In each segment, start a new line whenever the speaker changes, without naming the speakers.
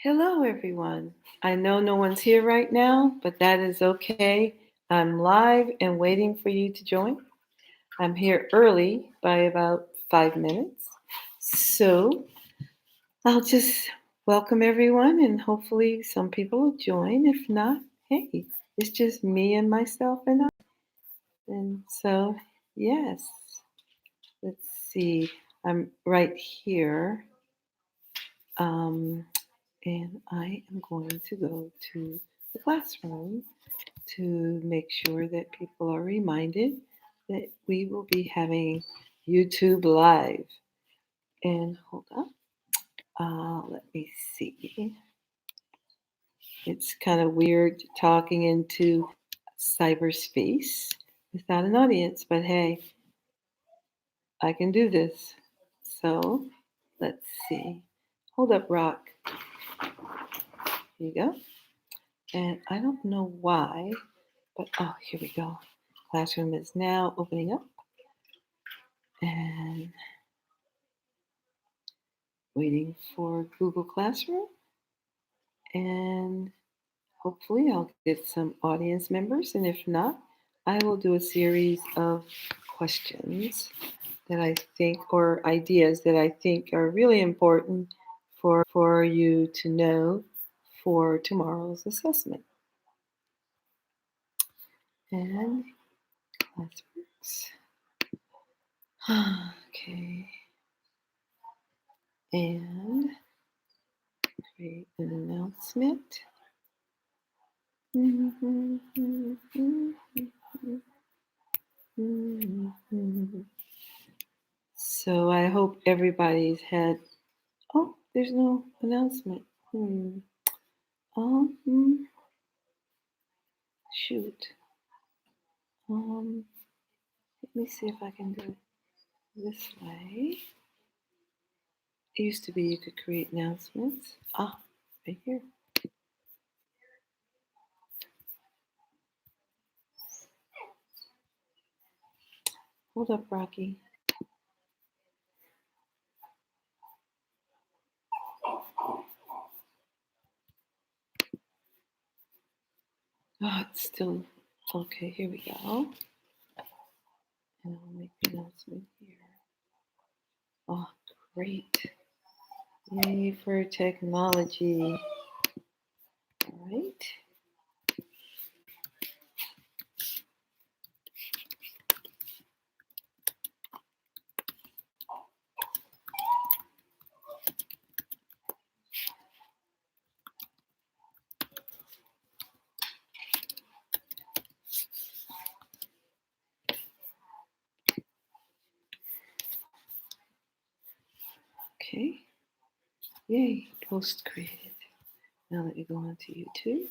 Hello, everyone. I know no one's here right now, but that is okay. I'm live and waiting for you to join. I'm here early by about 5 minutes. So I'll just welcome everyone and hopefully some people will join. If not, hey, it's just me and myself and I. And so, yes, let's see. I'm right here. Um, and I am going to go to the classroom to make sure that people are reminded that we will be having YouTube Live. And hold on, let me see. It's kind of weird talking into cyberspace without an audience, but hey, I can do this. So let's see. Hold up, Rock. Here you go. And I don't know why, but oh, here we go. Classroom is now opening up and waiting for Google Classroom. And hopefully, I'll get some audience members. And if not, I will do a series of questions that I think, or ideas that I think are really important for you to know for tomorrow's assessment. And classworks. Okay. And create an announcement. So I hope everybody's had. Oh, there's no announcement. Um, shoot. Let me see if I can do it this way. It used to be you could create announcements. Ah, right here. Hold up, Rocky. Oh, it's still okay. Here we go. And I'll make the announcement here. Oh, great. Yay for technology. All right. Okay. Yay, post created. Now let me go on to YouTube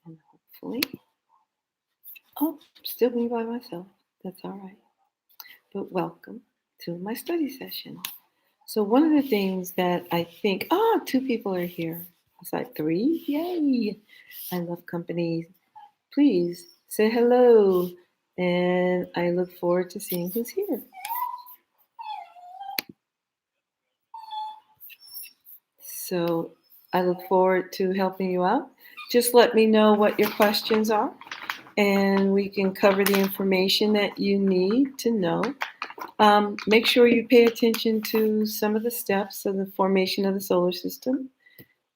and hopefully. Oh, still me by myself. That's all right. But welcome to my study session. So, one of the things that I think, two people are here. It's like three. Yay. I love company. Please say hello. And I look forward to seeing who's here. So, I look forward to helping you out. Just let me know what your questions are, and we can cover the information that you need to know. Make sure you pay attention to some of the steps of the formation of the solar system.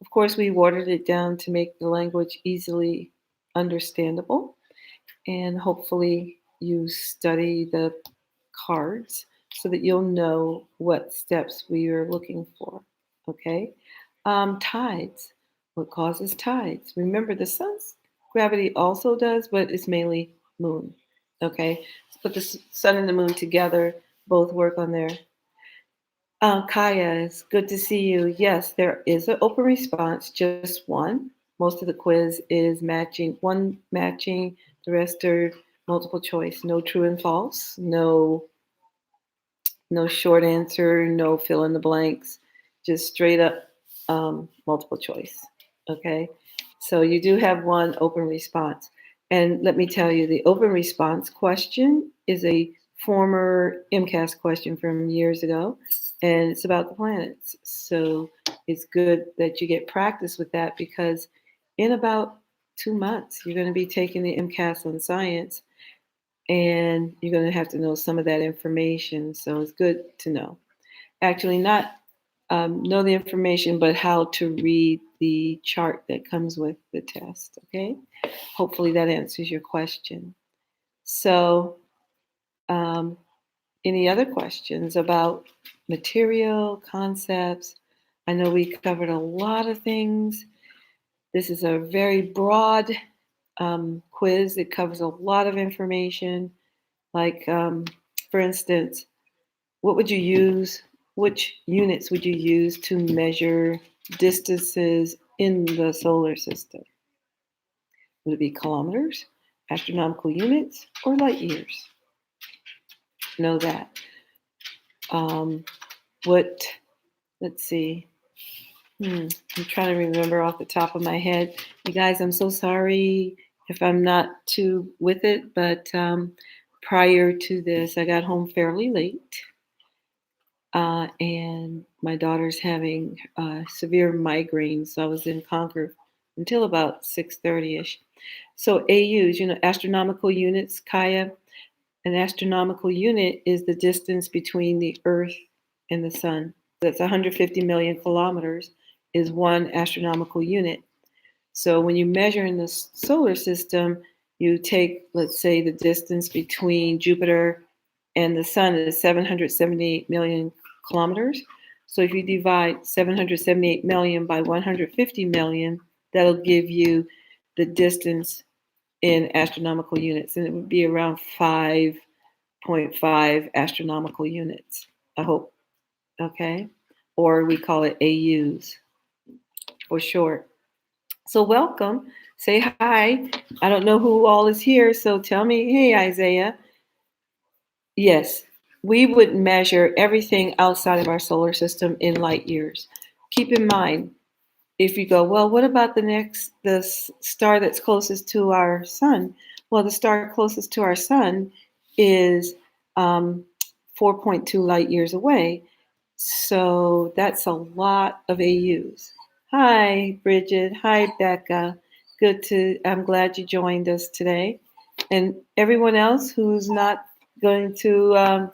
Of course, we watered it down to make the language easily understandable, and hopefully, you study the cards so that you'll know what steps we are looking for. Okay? Tides. What causes tides? Remember, the sun's gravity also does, but it's mainly moon. Okay? Let's put the sun and the moon together, both work on there. Kaya, it's good to see you. Yes, there is an open response, just one. Most of the quiz is matching, the rest are multiple choice. No true and false, no short answer, no fill in the blanks, just straight up multiple choice. Okay, so you do have one open response. And let me tell you, the open response question is a former MCAS question from years ago, and it's about the planets. So it's good that you get practice with that because in about 2 months, you're going to be taking the MCAS on science and you're going to have to know some of that information. So it's good to know. Actually, not know the information, but how to read the chart that comes with the test. Okay. Hopefully that answers your question. So, um, any other questions about material, concepts? I know we covered a lot of things. This is a very broad quiz. It covers a lot of information. Like, for instance, what would you use? Which units would you use to measure distances in the solar system? Would it be kilometers, astronomical units, or light years? Know that. Um, what, let's see. I'm trying to remember off the top of my head. You guys, I'm so sorry if I'm not too with it, but prior to this, I got home fairly late. And my daughter's having severe migraines, so I was in Concord until about 6:30ish. So AUs, astronomical units, Kaya. An astronomical unit is the distance between the Earth and the Sun. That's 150 million kilometers is one astronomical unit. So when you measure in the solar system, you take, let's say, the distance between Jupiter and the Sun is 778 million kilometers. So if you divide 778 million by 150 million, that'll give you the distance in astronomical units, and it would be around 5.5 astronomical units. I hope, okay? Or we call it AUs for short. So welcome. Say hi. I don't know who all is here, so tell me, hey, Isaiah. Yes, we would measure everything outside of our solar system in light years. Keep in mind, if you go, well, what about the star that's closest to our sun? Well, the star closest to our sun is 4.2 light years away. So that's a lot of AUs. Hi, Bridget. Hi, Becca. I'm glad you joined us today. And everyone else who's not going to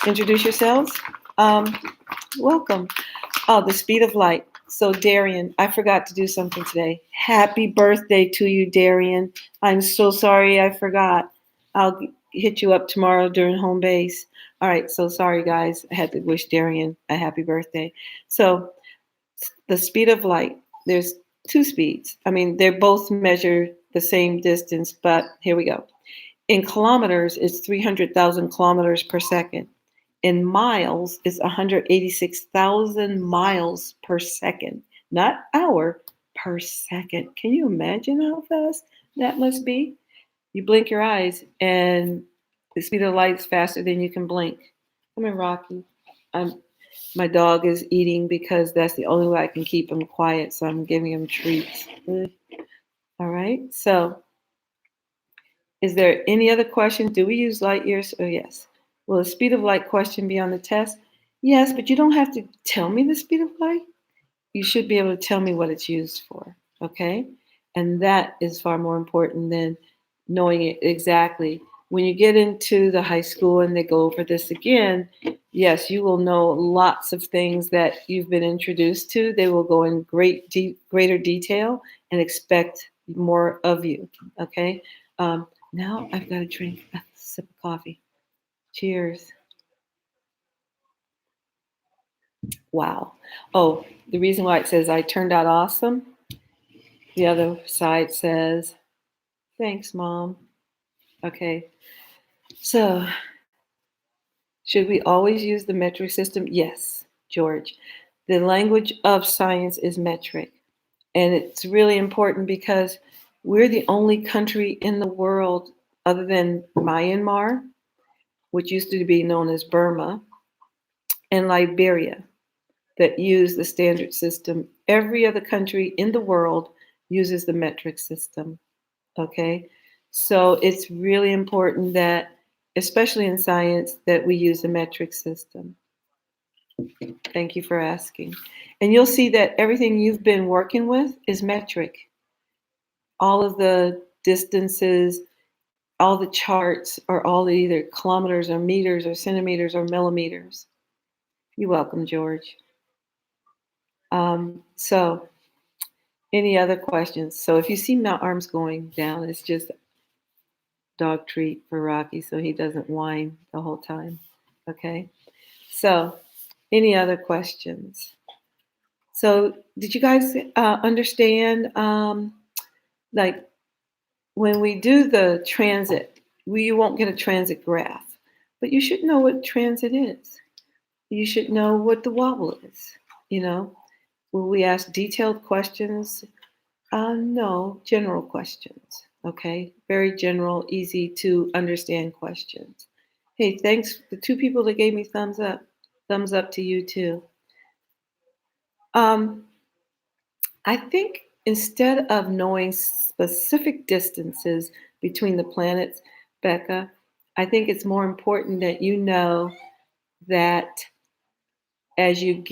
introduce yourselves, um, welcome. Oh, the speed of light. So, Darian, I forgot to do something today. Happy birthday to you, Darian. I'm so sorry I forgot. I'll hit you up tomorrow during home base. All right, so sorry, guys. I had to wish Darian a happy birthday. So, the speed of light, there's two speeds. I mean, they both measure the same distance, but here we go. In kilometers, it's 300,000 kilometers per second. In miles, it's 186,000 miles per second, not hour, per second. Can you imagine how fast that must be? You blink your eyes, and the speed of light is faster than you can blink. Come here, Rocky. My dog is eating because that's the only way I can keep him quiet, so I'm giving him treats. All right, so is there any other question? Do we use light years? Oh, yes. Will the speed of light question be on the test? Yes, but you don't have to tell me the speed of light. You should be able to tell me what it's used for, okay? And that is far more important than knowing it exactly. When you get into the high school and they go over this again, yes, you will know lots of things that you've been introduced to. They will go in greater detail and expect more of you, okay? Now I've got to drink a sip of coffee. Cheers. Wow. Oh, the reason why it says I turned out awesome, the other side says, thanks, Mom. Okay. So, should we always use the metric system? Yes, George. The language of science is metric. And it's really important because we're the only country in the world other than Myanmar, which used to be known as Burma, and Liberia that use the standard system. Every other country in the world uses the metric system. Okay. So it's really important that, especially in science, that we use the metric system. Thank you for asking. And you'll see that everything you've been working with is metric. All of the distances, all the charts are all either kilometers or meters or centimeters or millimeters. You're welcome, George. So, any other questions? So, if you see my arms going down, it's just dog treat for Rocky so he doesn't whine the whole time. Okay. So, any other questions? So, did you guys understand? Like when we do the transit, you won't get a transit graph, but you should know what transit is. You should know what the wobble is. You know, will we ask detailed questions? No, general questions. Okay, very general, easy to understand questions. Hey, thanks. The two people that gave me thumbs up to you too. Um, I think instead of knowing specific distances between the planets, Becca, I think it's more important that you know that as you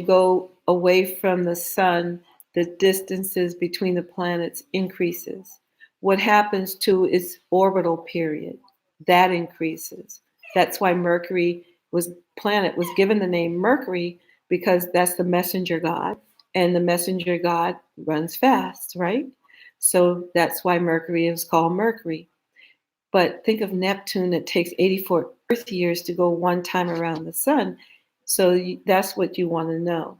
go away from the sun, the distances between the planets increases. What happens to its orbital period? That increases. That's why Mercury was planet was given the name Mercury because that's the messenger god, and the messenger god runs fast, right? So that's why Mercury is called Mercury. But think of Neptune, it takes 84 Earth years to go one time around the sun. So that's what you want to know.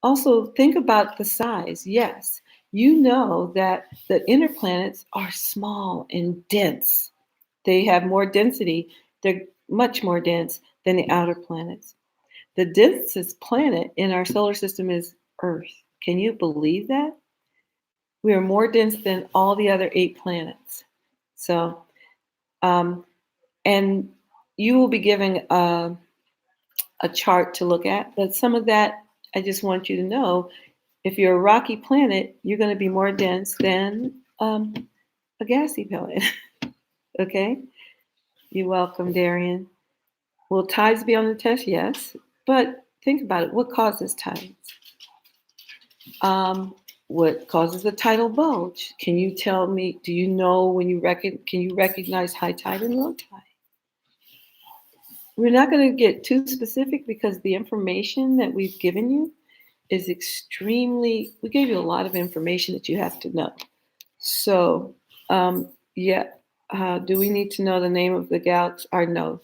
Also, think about the size. Yes, you know that the inner planets are small and dense. They have more density, they're much more dense than the outer planets. The densest planet in our solar system is Earth. Can you believe that? We are more dense than all the other 8 planets. So, um, and you will be given a chart to look at. But some of that, I just want you to know, if you're a rocky planet, you're going to be more dense than a gassy planet. Okay? You're welcome, Darian. Will tides be on the test? Yes. But think about it. What causes tides? What causes the tidal bulge? Can you tell me? Do you know when can you recognize high tide and low tide? We're not going to get too specific because the information that we've given you is we gave you a lot of information that you have to know. So, yeah, do we need to know the name of the galaxy? Or no?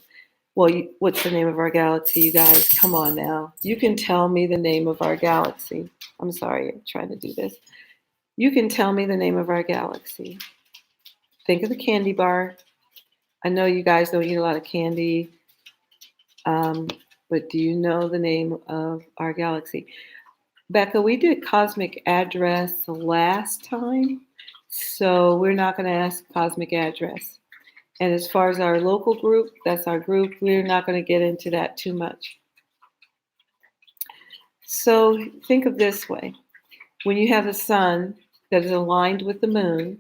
Well, what's the name of our galaxy, you guys? Come on now. You can tell me the name of our galaxy. I'm sorry, I'm trying to do this. You can tell me the name of our galaxy. Think of the candy bar. I know you guys don't eat a lot of candy. But do you know the name of our galaxy? Becca, we did cosmic address last time, so we're not going to ask cosmic address. And as far as our local group, that's our group, we're not going to get into that too much. So think of this way. When you have a sun that is aligned with the moon,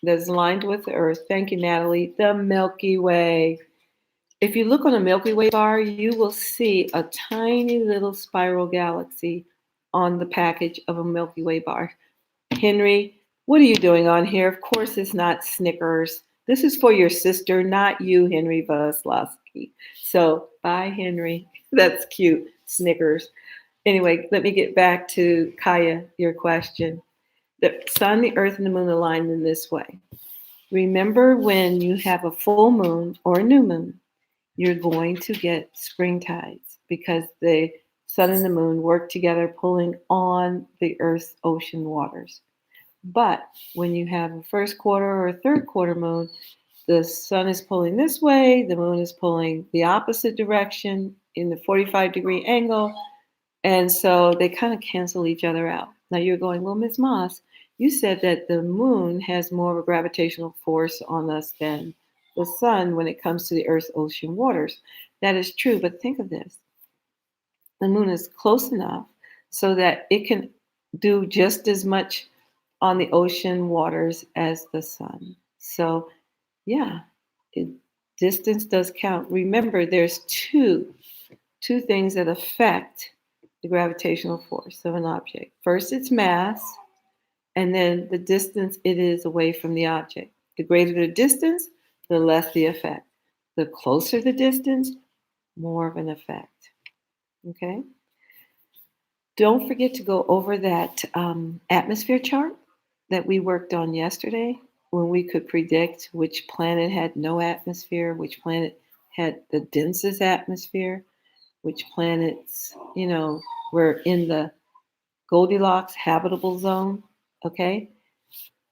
that is aligned with the earth, thank you, Natalie, the Milky Way. If you look on a Milky Way bar, you will see a tiny little spiral galaxy on the package of a Milky Way bar. Henry, what are you doing on here? Of course, it's not Snickers. This is for your sister, not you, Henry Voslowski. So, bye, Henry. That's cute. Snickers. Anyway, let me get back to Kaya, your question. The sun, the earth, and the moon align in this way. Remember when you have a full moon or a new moon, you're going to get spring tides because the sun and the moon work together pulling on the earth's ocean waters. But when you have a first quarter or a third quarter moon, the sun is pulling this way, the moon is pulling the opposite direction in the 45-degree angle, and so they kind of cancel each other out. Now you're going, well, Ms. Moss, you said that the moon has more of a gravitational force on us than the sun when it comes to the Earth's ocean waters. That is true, but think of this. The moon is close enough so that it can do just as much on the ocean waters as the sun. So, yeah, distance does count. Remember, there's two things that affect the gravitational force of an object. First, its mass, and then the distance it is away from the object. The greater the distance, the less the effect. The closer the distance, more of an effect. Okay? Don't forget to go over that atmosphere chart that we worked on yesterday when we could predict which planet had no atmosphere, which planet had the densest atmosphere, which planets, were in the Goldilocks habitable zone. Okay?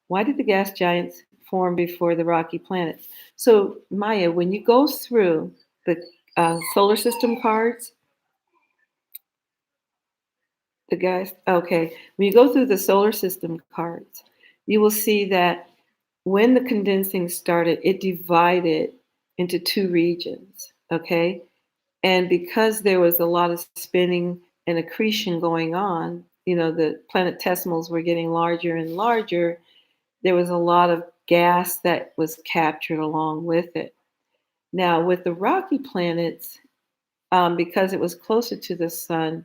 Why did the gas giants form before the rocky planets? So, Maya, when you go through the solar system cards, the guys, okay, when you go through the solar system cards, you will see that when the condensing started, it divided into two regions, okay? And because there was a lot of spinning and accretion going on, the planetesimals were getting larger and larger, there was a lot of gas that was captured along with it. Now, with the rocky planets, because it was closer to the sun,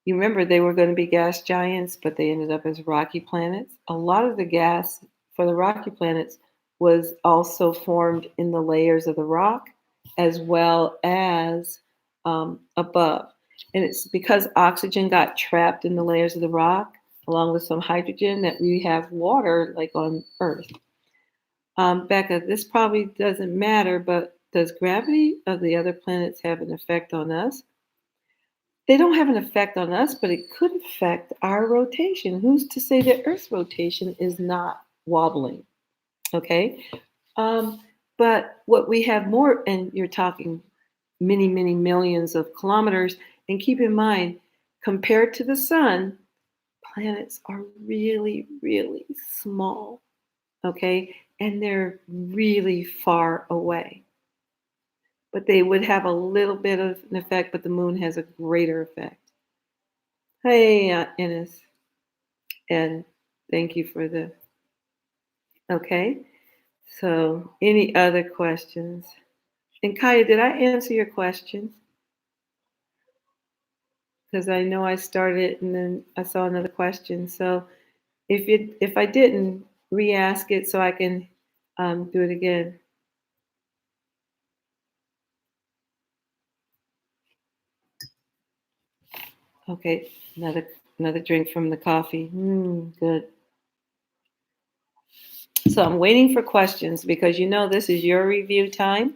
you remember they were going to be gas giants, but they ended up as rocky planets. A lot of the gas for the rocky planets was also formed in the layers of the rock as well as above. And it's because oxygen got trapped in the layers of the rock, along with some hydrogen, that we have water like on Earth. Becca, this probably doesn't matter, but does gravity of the other planets have an effect on us? They don't have an effect on us, but it could affect our rotation. Who's to say that Earth's rotation is not wobbling? Okay. But what we have more, and you're talking many, many millions of kilometers, and keep in mind, compared to the sun, planets are really, really small. Okay. And they're really far away. But they would have a little bit of an effect, but the moon has a greater effect. Hey, Ennis, and thank you for the. Okay, so any other questions? And Kaya, did I answer your questions? Because I know I started and then I saw another question. So if I didn't, re-ask it so I can do it again. Okay, another drink from the coffee. Good. So I'm waiting for questions because this is your review time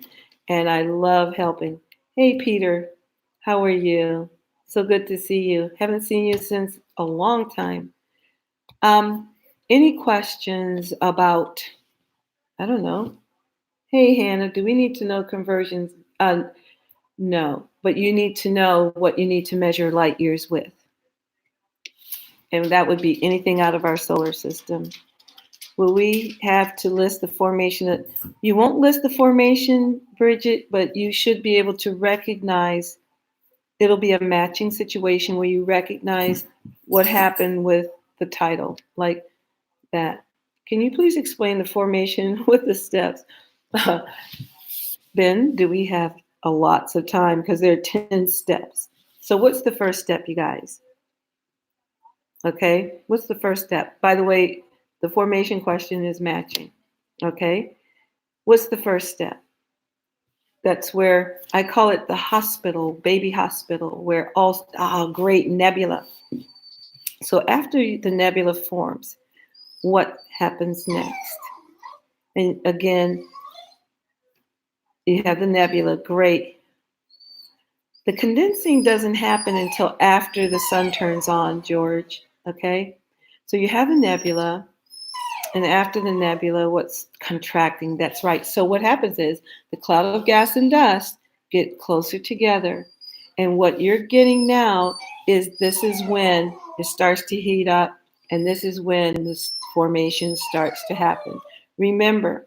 and I love helping. Hey, Peter, how are you? So good to see you. Haven't seen you since a long time. Any questions about, I don't know. Hey, Hannah, do we need to know conversions? No, but you need to know what you need to measure light years with. And that would be anything out of our solar system. Will we have to list the formation? You won't list the formation, Bridget, but you should be able to recognize. It'll be a matching situation where you recognize what happened with the title, like that. Can you please explain the formation with the steps? Ben, do we have lots of time? Because there are 10 steps. So what's the first step, you guys? Okay, what's the first step? By the way, the formation question is matching. Okay, what's the first step? That's where I call it the hospital, baby hospital, where great nebula. So after the nebula forms, what happens next? And again, you have the nebula, great. The condensing doesn't happen until after the sun turns on, George, okay? So you have a nebula, and after the nebula, what's contracting? That's right. So what happens is the cloud of gas and dust get closer together. And what you're getting now is this is when it starts to heat up, and this is when this formation starts to happen. Remember,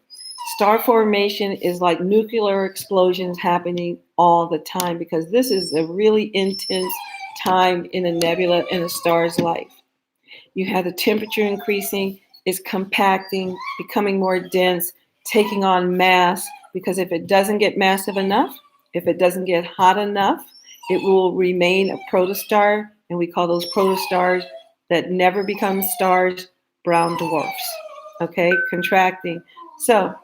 star formation is like nuclear explosions happening all the time because this is a really intense time in a nebula in a star's life. You have the temperature increasing, it's compacting, becoming more dense, taking on mass, because if it doesn't get massive enough, if it doesn't get hot enough, it will remain a protostar, and we call those protostars that never become stars brown dwarfs. Okay, contracting. So,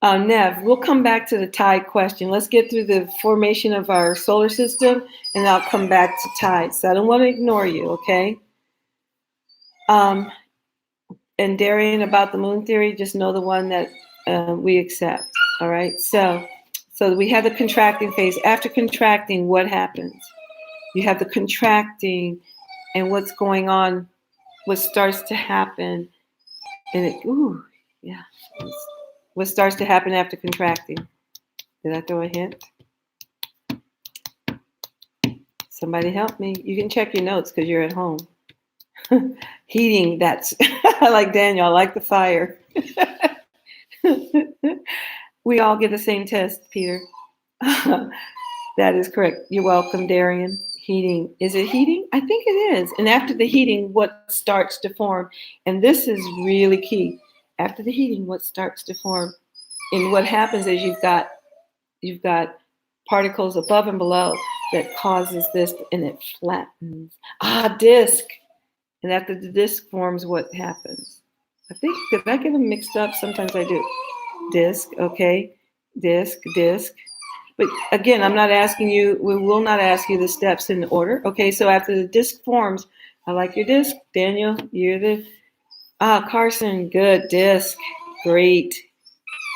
Nev, we'll come back to the tide question. Let's get through the formation of our solar system, and I'll come back to tides. So I don't want to ignore you, okay? And Darian, about the moon theory, just know the one that we accept. All right. So we have the contracting phase. After contracting, what happens? You have the contracting, and what's going on, what starts to happen, and what starts to happen after contracting? Did I throw a hint? Somebody help me. You can check your notes because you're at home. Heating, that's, I like Daniel, I like the fire. We all get the same test, Peter. That is correct. You're welcome, Darian. Heating. Is it heating? I think it is. And after the heating, what starts to form? And this is really key. After the heating, what starts to form? And what happens is you've got particles above and below that causes this, and it flattens. Disk. And after the disk forms, what happens? I think, did I get them mixed up? Sometimes I do. Disk, okay. Disk. But again, I'm not asking you, we will not ask you the steps in order. Okay, so after the disk forms, I like your disk. Daniel, you're the, Carson, good, disk, great.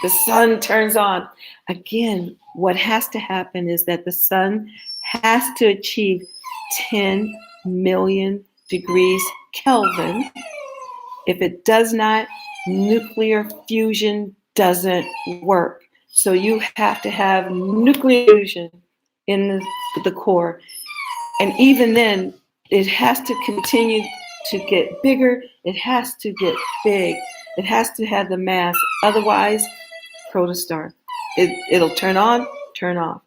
The sun turns on. Again, what has to happen is that the sun has to achieve 10 million degrees Kelvin. If it does not, nuclear fusion doesn't work. So you have to have nuclear fusion in the core. And even then, it has to continue to get bigger. It has to get big. It has to have the mass. Otherwise, protostar. It'll turn on, turn off.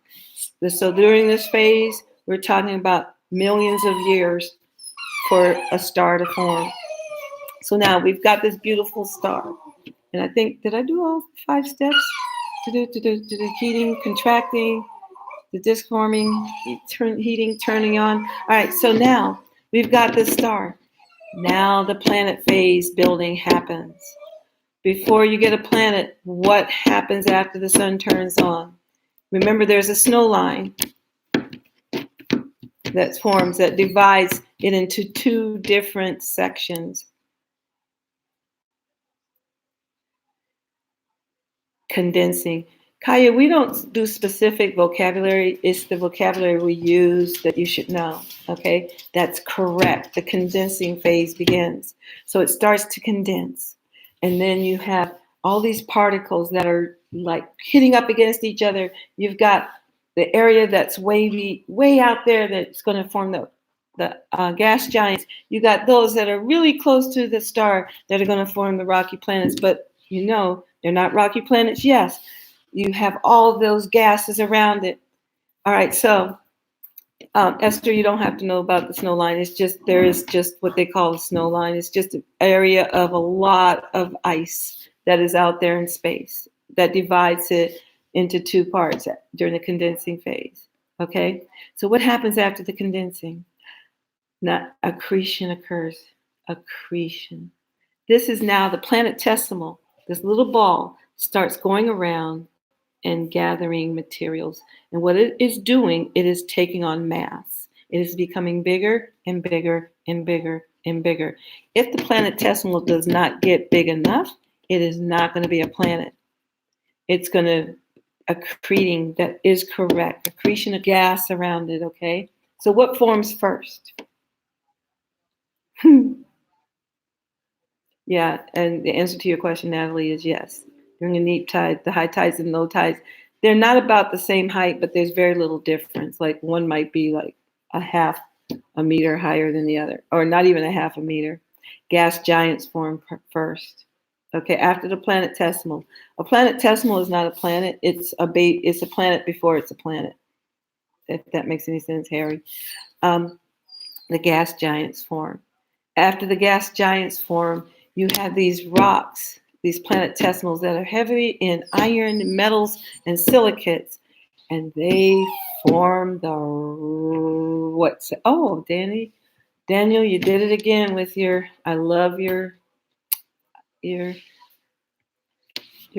So during this phase, we're talking about millions of years for a star to form. So now we've got this beautiful star. And I think, did I do all 5 steps? The heating, contracting, the disk forming, heating, turning on. All right, so now we've got this star. Now the planet phase building happens. Before you get a planet, what happens after the sun turns on? Remember, there's a snow line that forms, that divides it into 2 different sections. Condensing. Kaya, we don't do specific vocabulary. It's the vocabulary we use that you should know. Okay, that's correct. The condensing phase begins. So it starts to condense. And then you have all these particles that are like hitting up against each other. You've got the area that's way out there that's going to form the gas giants. You got those that are really close to the star that are going to form the rocky planets. But you know, they're not rocky planets. Yes, you have all those gases around it. All right, so Esther, you don't have to know about the snow line. It's just, there is just what they call a snow line. It's just an area of a lot of ice that is out there in space that divides it into 2 parts during the condensing phase. Okay, so what happens after the condensing? Not accretion occurs. Accretion. This is now the planetesimal. This little ball starts going around and gathering materials. And what it is doing, it is taking on mass. It is becoming bigger and bigger and bigger and bigger. If the planetesimal does not get big enough, it is not going to be a planet. It's going to accreting, that is correct. Accretion of gas around it, okay? So what forms first? Yeah, and the answer to your question, Natalie, is yes. During a neap tide, the high tides and low tides, they're not about the same height, but there's very little difference. Like one might be like a half a meter higher than the other, or not even a half a meter. Gas giants form first. Okay, after the planetesimal. A planetesimal is not a planet. It's a planet before it's a planet. If that makes any sense, Harry. The gas giants form. After the gas giants form, you have these rocks, these planetesimals that are heavy in iron, metals, and silicates. and they form the what's oh Daniel, you did it again with your I love your your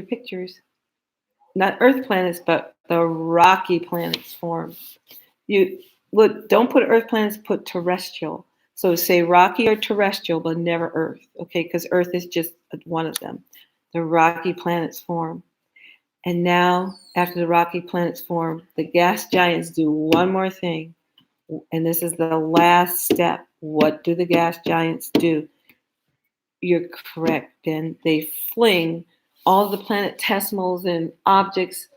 pictures. Not Earth planets, but the rocky planets form. You would don't put Earth planets, put terrestrial. So say rocky or terrestrial, but never Earth, okay? Because Earth is just one of them. The rocky planets form. And now, after the rocky planets form, the gas giants do one more thing. And this is the last step. What do the gas giants do? You're correct, Ben. They fling all the planetesimals and objects,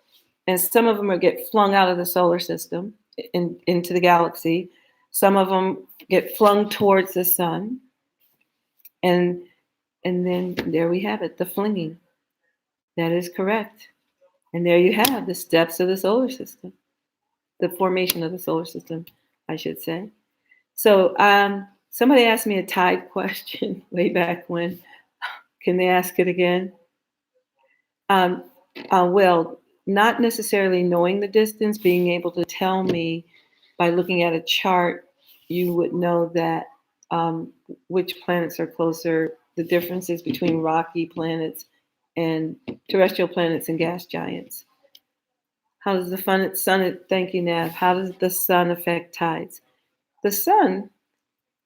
and some of them are get flung out of the solar system into the galaxy. Some of them get flung towards the sun, and then there we have it, the flinging. That is correct. And there you have the steps of the solar system, the formation of the solar system, I should say. So somebody asked me a tide question way back when. Can they ask it again? Um, well, not necessarily knowing the distance, being able to tell me by looking at a chart, you would know that which planets are closer, the differences between rocky planets and terrestrial planets and gas giants. How does the sun, thank you, Nav, how does the sun affect tides? The sun,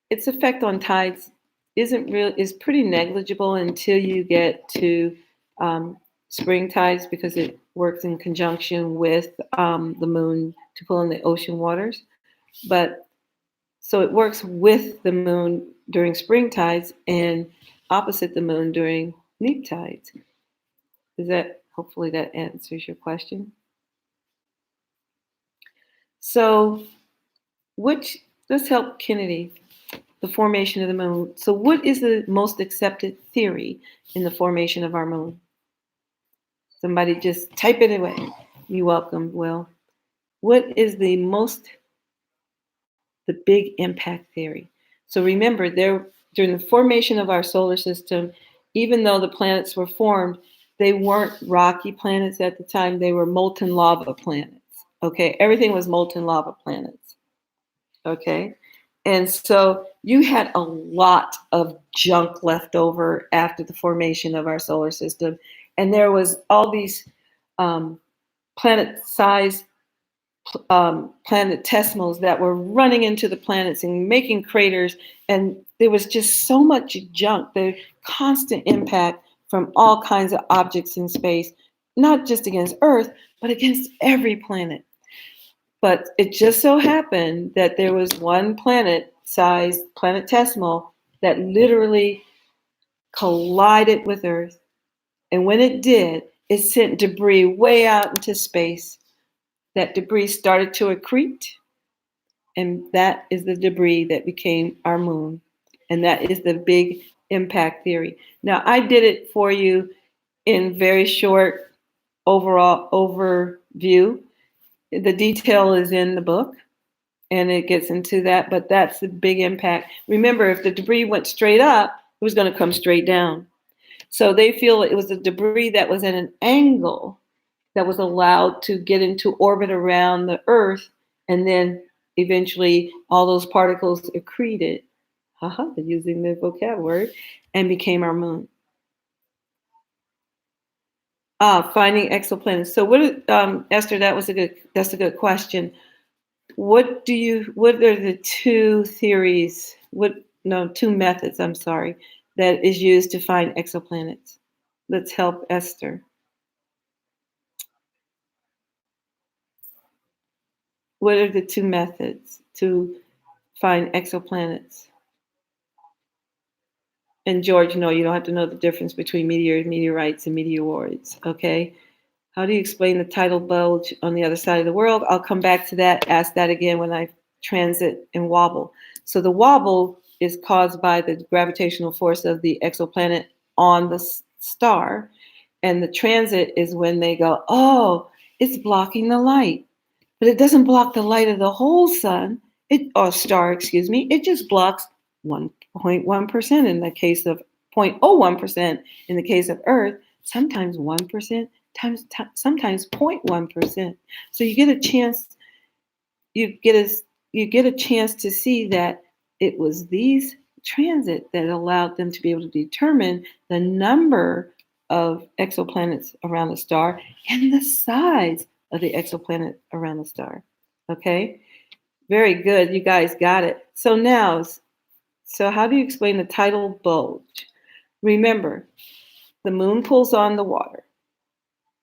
its effect on tides is pretty negligible until you get to um, spring tides because it works in conjunction with the moon to pull in the ocean waters. But so it works with the moon during spring tides and opposite the moon during neap tides. Is that hopefully that answers your question? So let's help Kennedy, the formation of the moon. So what is the most accepted theory in the formation of our moon? Somebody just type it away. You're welcome, Will. What is the big impact theory? So remember, during the formation of our solar system, even though the planets were formed, they weren't rocky planets at the time. They were molten lava planets. Okay, everything was molten lava planets. Okay, and so you had a lot of junk left over after the formation of our solar system, and there was all these planet-sized planetesimals that were running into the planets and making craters, and there was just so much junk, the constant impact from all kinds of objects in space, not just against Earth, but against every planet. But it just so happened that there was one planet-sized planetesimal that literally collided with Earth, and when it did, it sent debris way out into space. That debris started to accrete, and that is the debris that became our moon. And that is the big impact theory. Now, I did it for you in very short overall overview. The detail is in the book, and it gets into that, but that's the big impact. Remember, if the debris went straight up, it was going to come straight down. So they feel it was a debris that was at an angle that was allowed to get into orbit around the Earth, and then eventually all those particles accreted, using the vocab word, and became our moon. Finding exoplanets. So what, Esther? That's a good question. What are the two theories? Two methods. I'm sorry, that is used to find exoplanets. Let's help Esther. What are the two methods to find exoplanets? And George, no, you don't have to know the difference between meteors, meteorites, and meteoroids, okay? How do you explain the tidal bulge on the other side of the world? I'll come back to that, ask that again when I transit and wobble. So the wobble is caused by the gravitational force of the exoplanet on the star. And the transit is when they go, oh, it's blocking the light. But it doesn't block the light of the whole sun, star, it just blocks 1.1% in the case of 0.01% in the case of Earth, sometimes 1%, sometimes 0.1%. So you get a chance, you get a, you get a chance to see that it was these transit that allowed them to be able to determine the number of exoplanets around the star and the size of the exoplanet around the star. Okay, very good. You guys got it. So now, so how do you explain the tidal bulge? Remember, the moon pulls on the water,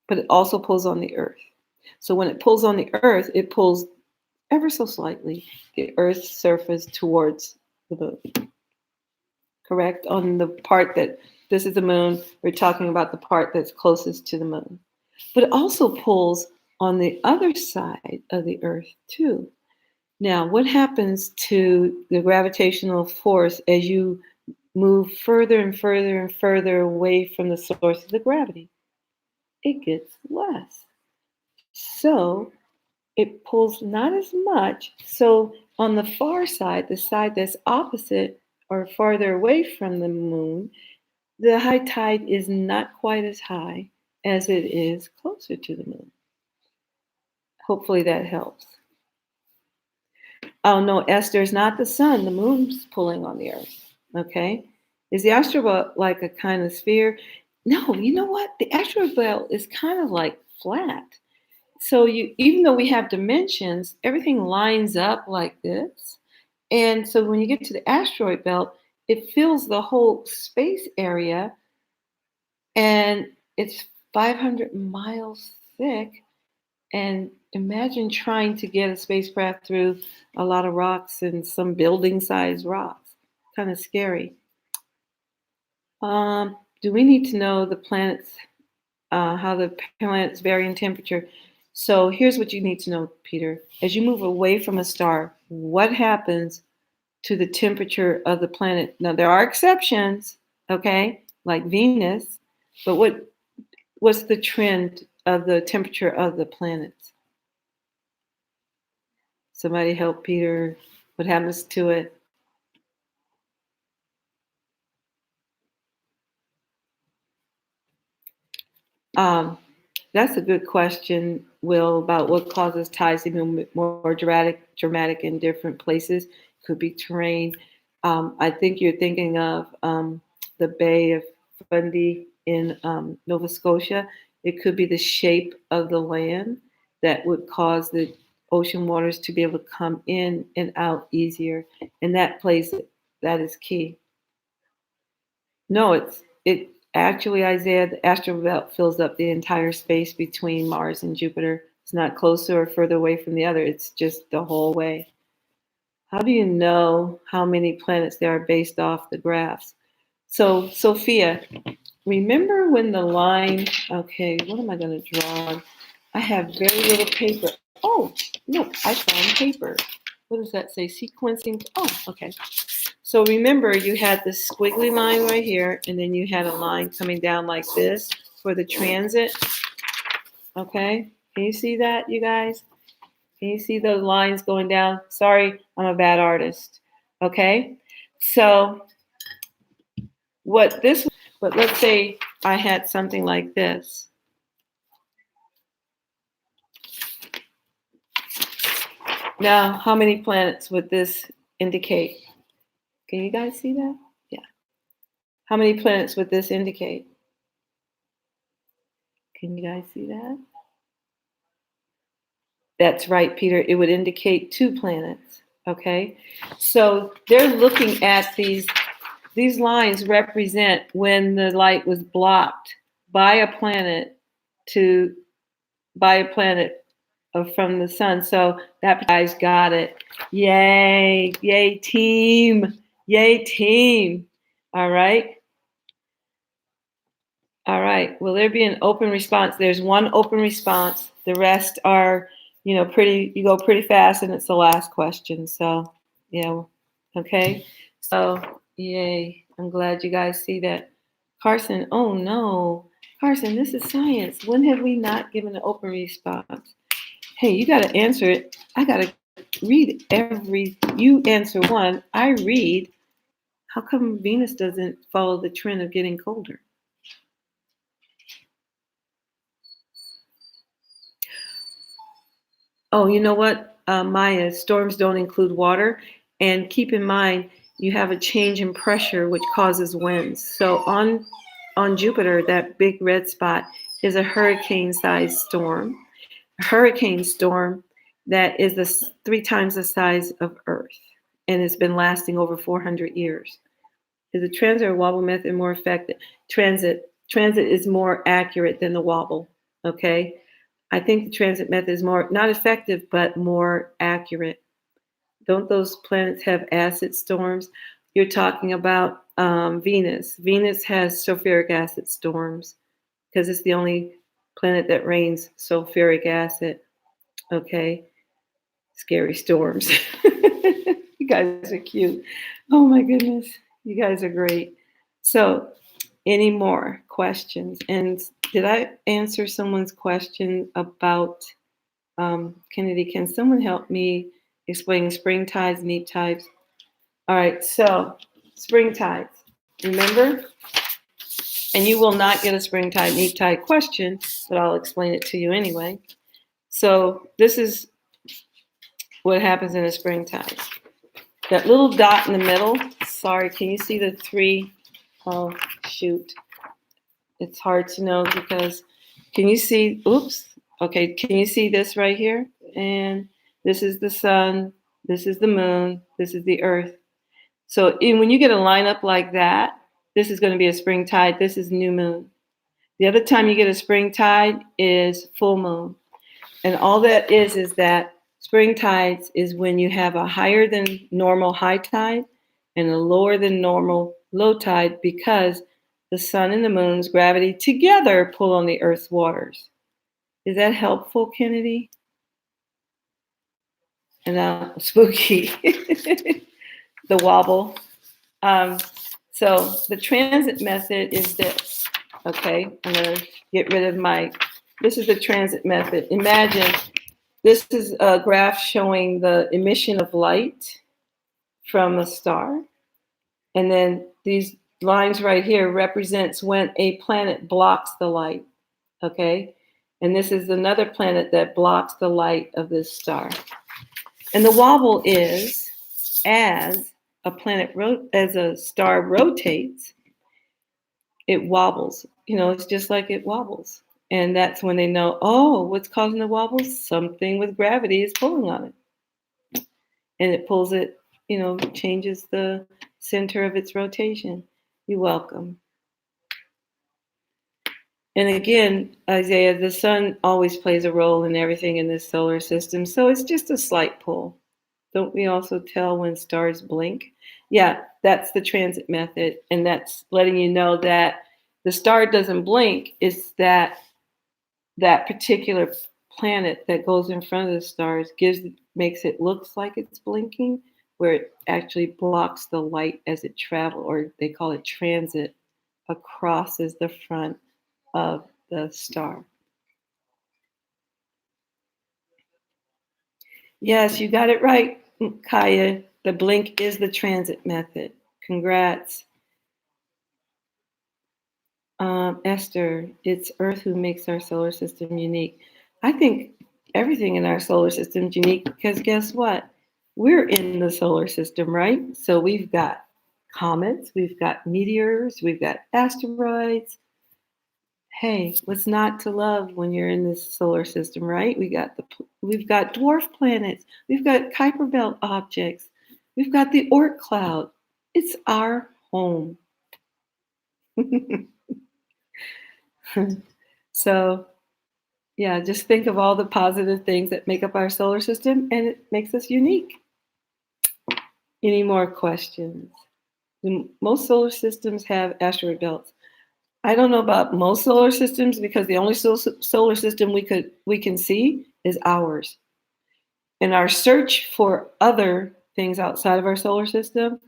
but it also pulls on the earth. So when it pulls on the earth, it pulls ever so slightly the earth's surface towards the moon. Correct? On the part that this is the moon, we're talking about the part that's closest to the moon. But it also pulls on the other side of the earth too. Now, what happens to the gravitational force as you move further and further and further away from the source of the gravity? It gets less. So it pulls not as much. So on the far side, the side that's opposite or farther away from the moon, the high tide is not quite as high as it is closer to the moon. Hopefully that helps. Oh no, Esther, it's not the sun. The moon's pulling on the earth. Okay? Is the asteroid belt like a kind of sphere? No, you know what? The asteroid belt is kind of like flat. So even though we have dimensions, everything lines up like this. And so when you get to the asteroid belt, it fills the whole space area, and it's 500 miles thick. And imagine trying to get a spacecraft through a lot of rocks and some building-sized rocks. Kind of scary. Do we need to know the planets, how the planets vary in temperature? So here's what you need to know, Peter. As you move away from a star, what happens to the temperature of the planet? Now, there are exceptions, okay, like Venus, but what's the trend of the temperature of the planets? Somebody help Peter. What happens to it? That's a good question, Will, about what causes tides to be more dramatic in different places. Could be terrain. I think you're thinking of the Bay of Fundy in Nova Scotia. It could be the shape of the land that would cause the ocean waters to be able to come in and out easier. And that place, that is key. No, it actually, Isaiah, the asteroid belt fills up the entire space between Mars and Jupiter. It's not closer or further away from the other. It's just the whole way. How do you know how many planets there are based off the graphs? So, Sophia, remember when the line, okay, what am I going to draw? I have very little paper. Oh, look, I found paper. What does that say? Sequencing. Oh, okay. So remember, you had this squiggly line right here, and then you had a line coming down like this for the transit. Okay, can you see that, you guys? Can you see those lines going down? Sorry, I'm a bad artist. Okay, so but let's say I had something like this. Now, how many planets would this indicate? Can you guys see that? Yeah. How many planets would this indicate? Can you guys see that? That's right, Peter. It would indicate 2 planets. Okay. So they're looking at these lines represent when the light was blocked by a planet to by a planet from the sun. So that guys got it. Yay. Yay, team. Yay, team. All right. All right. Will there be an open response? There's one open response. The rest are, you go pretty fast, and it's the last question. So, yeah. Okay. So, yay. I'm glad you guys see that. Carson, oh no. Carson, this is science. When have we not given an open response? Hey, you got to answer it. I got to read you answer one. I read. How come Venus doesn't follow the trend of getting colder? Oh, you know what, Maya? Storms don't include water, and keep in mind you have a change in pressure which causes winds. So on Jupiter, that big red spot is a hurricane-sized storm. A hurricane storm that is 3 times the size of Earth, and it's been lasting over 400 years. Is the transit or wobble method more effective? Transit is more accurate than the wobble. Okay, I think the transit method is more not effective but more accurate. Don't those planets have acid storms? You're talking about Venus. Venus has sulfuric acid storms because it's the only planet that rains sulfuric acid. Okay, scary storms. You guys are cute. Oh my goodness, you guys are great. So, any more questions? And did I answer someone's question about Kennedy? Can someone help me explain spring tides, neap tides? All right, so spring tides. Remember? And you will not get a spring tide, neap tide question, but I'll explain it to you anyway. So this is what happens in a spring tide. That little dot in the middle, sorry, can you see the three? Oh, shoot. It's hard to know because can you see, oops, okay, can you see this right here? And this is the sun, this is the moon, this is the earth. So when you get a lineup like that, this is going to be a spring tide, this is new moon. The other time you get a spring tide is full moon. And all that is that spring tides is when you have a higher than normal high tide and a lower than normal low tide because the sun and the moon's gravity together pull on the earth's waters. Is that helpful, Kennedy? And now spooky. The wobble. So the transit method is this. Okay, I'm going to get rid of this is the transit method. Imagine this is a graph showing the emission of light from a star. And then these lines right here represents when a planet blocks the light. Okay, and this is another planet that blocks the light of this star. And the wobble is as as a star rotates, it wobbles. It's just like it wobbles. And that's when they know, oh, what's causing the wobble? Something with gravity is pulling on it. And it pulls it, changes the center of its rotation. You're welcome. And again, Isaiah, the sun always plays a role in everything in this solar system. So it's just a slight pull. Don't we also tell when stars blink? Yeah, that's the transit method. And that's letting you know that the star doesn't blink. It's that particular planet that goes in front of the stars makes it looks like it's blinking, where it actually blocks the light as it travels, or they call it transit, crosses the front of the star. Yes, you got it right, Kaya. The blink is the transit method. Congrats. Esther, it's Earth who makes our solar system unique. I think everything in our solar system is unique because guess what? We're in the solar system, right? So we've got comets, we've got meteors, we've got asteroids. Hey, what's not to love when you're in this solar system, right? We've got dwarf planets, we've got Kuiper Belt objects, we've got the Oort cloud. It's our home. So, yeah, just think of all the positive things that make up our solar system, and it makes us unique. Any more questions? Most solar systems have asteroid belts. I don't know about most solar systems because the only solar system we can see is ours. In our search for other things outside of our solar system,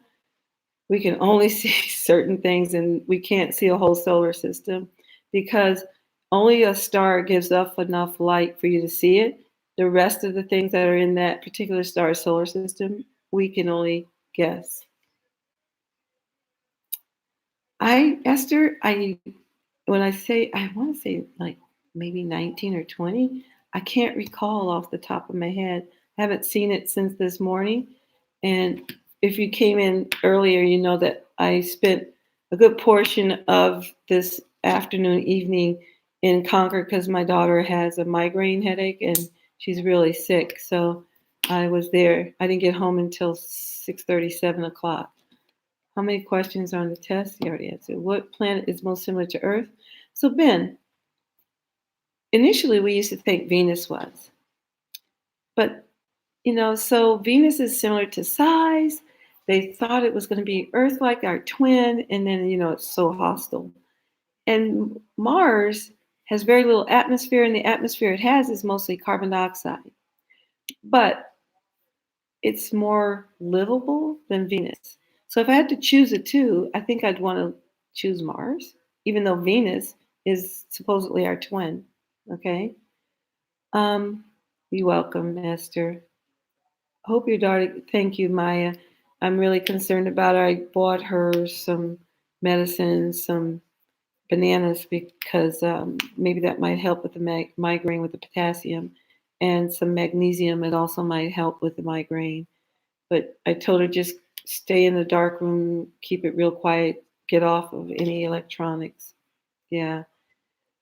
we can only see certain things, and we can't see a whole solar system because only a star gives off enough light for you to see it. The rest of the things that are in that particular star's solar system, we can only guess. Esther, when I want to say like maybe 19 or 20, I can't recall off the top of my head. I haven't seen it since this morning. And if you came in earlier, you know that I spent a good portion of this afternoon, evening in Concord because my daughter has a migraine headache and she's really sick. So I was there. I didn't get home until 6:30, 7 o'clock. How many questions are on the test? You already answered. What planet is most similar to Earth? So, Ben, initially we used to think Venus was, but so Venus is similar to size. They thought it was going to be Earth like our twin, and then, it's so hostile. And Mars has very little atmosphere, and the atmosphere it has is mostly carbon dioxide. But it's more livable than Venus. So if I had to choose the two, I think I'd want to choose Mars, even though Venus is supposedly our twin. Okay. Um, you're welcome, Esther. Hope your daughter. Thank you, Maya. I'm really concerned about her. I bought her some medicine, some bananas because maybe that might help with the migraine with the potassium, and some magnesium. It also might help with the migraine. But I told her just stay in the dark room, keep it real quiet, get off of any electronics. Yeah.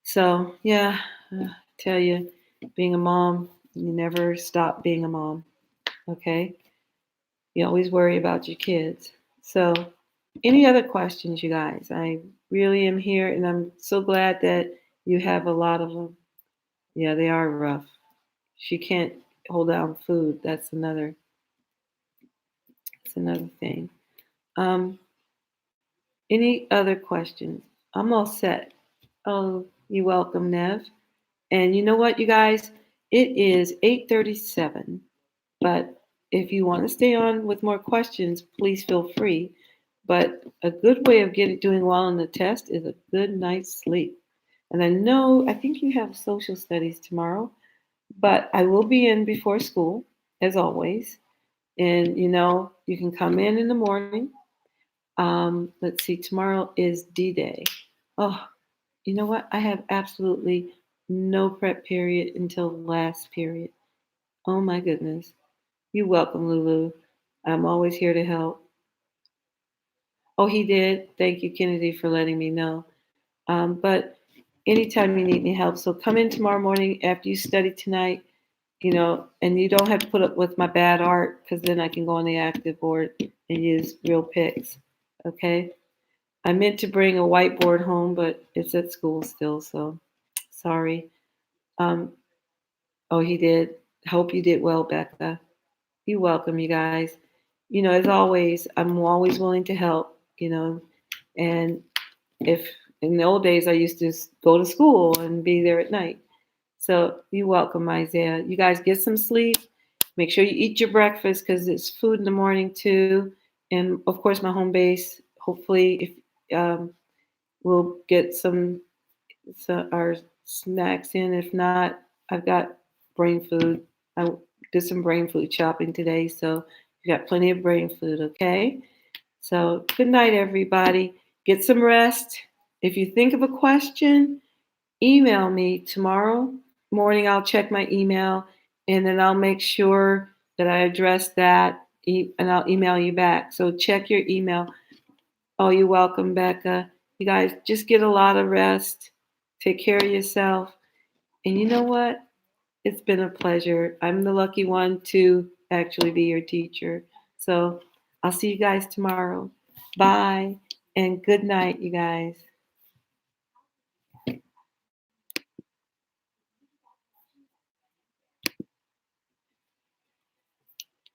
So yeah, tell you, being a mom, you never stop being a mom. Okay. You always worry about your kids. So, any other questions, you guys? I really am here, and I'm so glad that you have a lot of them. Yeah, they are rough. She can't hold down food. That's another thing. Um, any other questions? I'm all set. Oh, you're welcome, Nev. And you know what, you guys? It is 8:37. But if you want to stay on with more questions, please feel free. But a good way of doing well on the test is a good night's sleep. And I think you have social studies tomorrow, but I will be in before school, as always. And you can come in the morning. Let's see, tomorrow is D Day. Oh, you know what? I have absolutely no prep period until last period. Oh my goodness. You're welcome, Lulu. I'm always here to help. Oh, he did. Thank you, Kennedy, for letting me know. But anytime you need any help, so come in tomorrow morning after you study tonight, and you don't have to put up with my bad art because then I can go on the active board and use real pics. Okay? I meant to bring a whiteboard home, but it's at school still, so sorry. Um, oh, he did. Hope you did well, Becca. You're welcome, you guys. As always, I'm always willing to help, and if in the old days I used to go to school and be there at night. So you're welcome, Isaiah. You guys get some sleep. Make sure you eat your breakfast because it's food in the morning too. And of course, my home base. Hopefully, if we'll get our snacks in. If not, I've got brain food. I did some brain food shopping today, so you got plenty of brain food. Okay. So good night, everybody. Get some rest. If you think of a question, email me tomorrow morning. I'll check my email and then I'll make sure that I address that and I'll email you back. So check your email. Oh, you're welcome, Becca. You guys just get a lot of rest. Take care of yourself. And you know what? It's been a pleasure. I'm the lucky one to actually be your teacher. So I'll see you guys tomorrow. Bye and good night, you guys.